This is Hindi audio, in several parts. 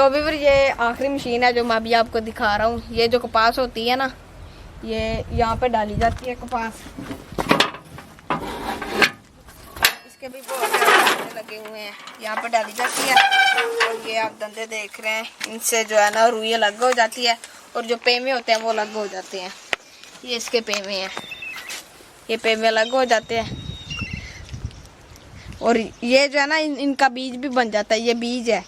तो व्यूअर ये आखिरी मशीन है जो मैं अभी आपको दिखा रहा हूँ। ये जो कपास होती है ना, ये यहाँ पे डाली जाती है कपास। इसके भी बहुत सारे लगे हुए हैं, यहाँ पे डाली जाती है। और ये आप धंधे देख रहे हैं, इनसे जो है ना रुई अलग हो जाती है और जो पेमे होते हैं वो अलग हो जाते हैं। ये इसके पेमे हैं, ये पेमे अलग हो जाते हैं। और ये जो है ना इनका बीज भी बन जाता है, ये बीज है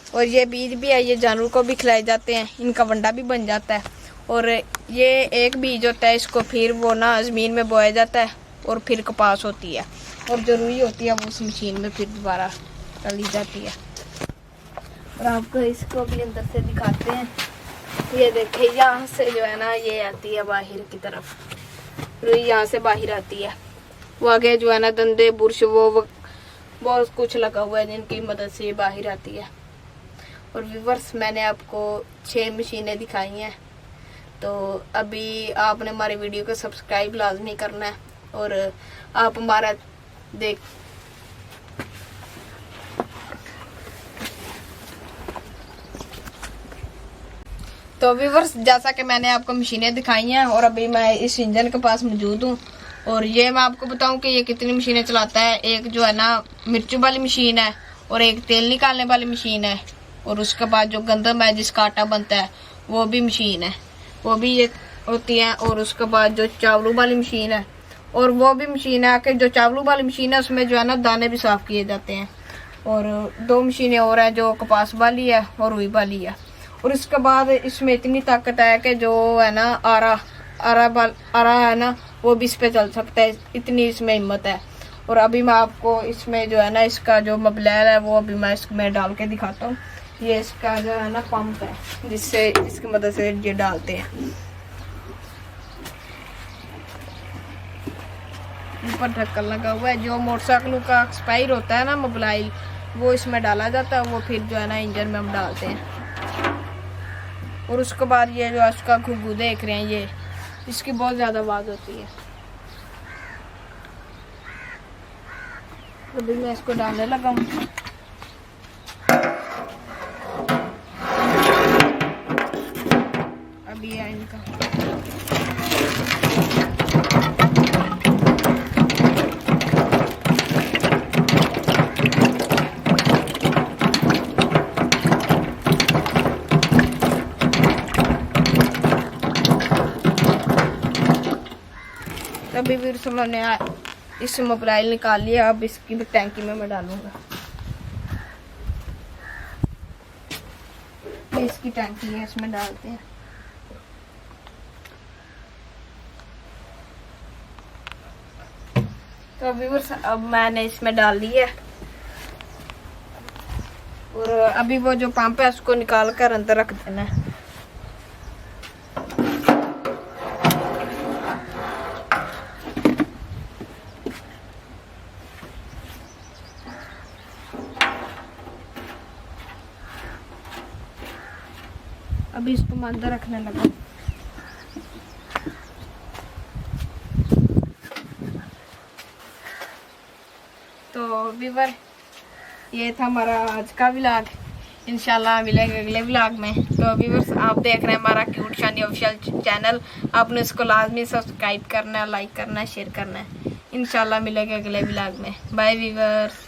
और ये बीज भी है, ये जानवर को भी खिलाए जाते हैं, इनका वंडा भी बन जाता है। और ये एक बीज होता है, इसको फिर वो ना ज़मीन में बोया जाता है और फिर कपास होती है। और जो रुई होती है वो उस मशीन में फिर दोबारा डाली जाती है। और आपको इसको भी अंदर से दिखाते हैं। ये देखिए, यहाँ से जो है ना ये आती है बाहर की तरफ, रुई यहाँ से बाहर आती है। वो आगे जो है ना दंदे बुरश वो बहुत कुछ लगा हुआ है जिनकी मदद से बाहर आती है। और व्यूअर्स, मैंने आपको 6 मशीनें दिखाई हैं। तो अभी आपने हमारे वीडियो को सब्सक्राइब लाजमी करना है और आप हमारा देख तो व्यूअर्स, जैसा कि मैंने आपको मशीनें दिखाई हैं और अभी मैं इस इंजन के पास मौजूद हूँ। और ये मैं आपको बताऊं कि ये कितनी मशीनें चलाता है। एक जो है ना मिर्चों वाली मशीन है और एक तेल निकालने वाली मशीन है और उसके बाद जो गंदम है जिसका आटा बनता है वो भी मशीन है, वो भी ये होती है। और उसके बाद जो चावलों वाली मशीन है और वो भी मशीन है कि जो चावलों वाली मशीन है उसमें जो है ना दाने भी साफ किए जाते हैं। और 2 मशीनें और हैं जो कपास वाली है और रुई वाली है। और इसके बाद इसमें इतनी ताकत है कि जो है ना आरा है ना वो भी इस पे चल सकता है, इतनी इसमें हिम्मत है। और अभी मैं आपको इसमें जो है ना इसका जो मबलैल है वो अभी मैं इसमें डाल के दिखाता हूँ। ये इसका जो है ना पंप है जिससे इसकी मदद से ये डालते हैं। ऊपर ढक्कन लगा हुआ है। जो मोटरसाइकिलों का एक्सपायर होता है ना मोबाइल, वो इसमें डाला जाता है, वो फिर जो है ना इंजन में हम डालते हैं। और उसके बाद ये जो इसका घुघू देख रहे हैं, ये इसकी बहुत ज़्यादा आवाज़ होती है। अभी मैं इसको डालने लगा हूँ। अभी है इनका अभी फिर मैंने इस मोबाइल निकाल लिया। अब इसकी भी टैंकी में मैं डालूंगा। ये इसकी टैंकी है, इसमें डालते हैं। तो व्यूअर्स, अब मैंने इसमें डाल दी है। और अभी वो जो पंप है उसको निकाल कर अंदर रख देना है। अभी इसको मैं अंदर रखने लगा। तो व्यूअर, ये था हमारा आज का व्लॉग। इंशाल्लाह मिलेंगे अगले व्लॉग में। तो व्यूअर्स, आप देख रहे हैं हमारा क्यूट शानी ऑफिशियल चैनल। आपने इसको लाजमी सब्सक्राइब करना है, लाइक करना है, शेयर करना है। इंशाल्लाह मिलेंगे अगले व्लॉग में। Bye viewers.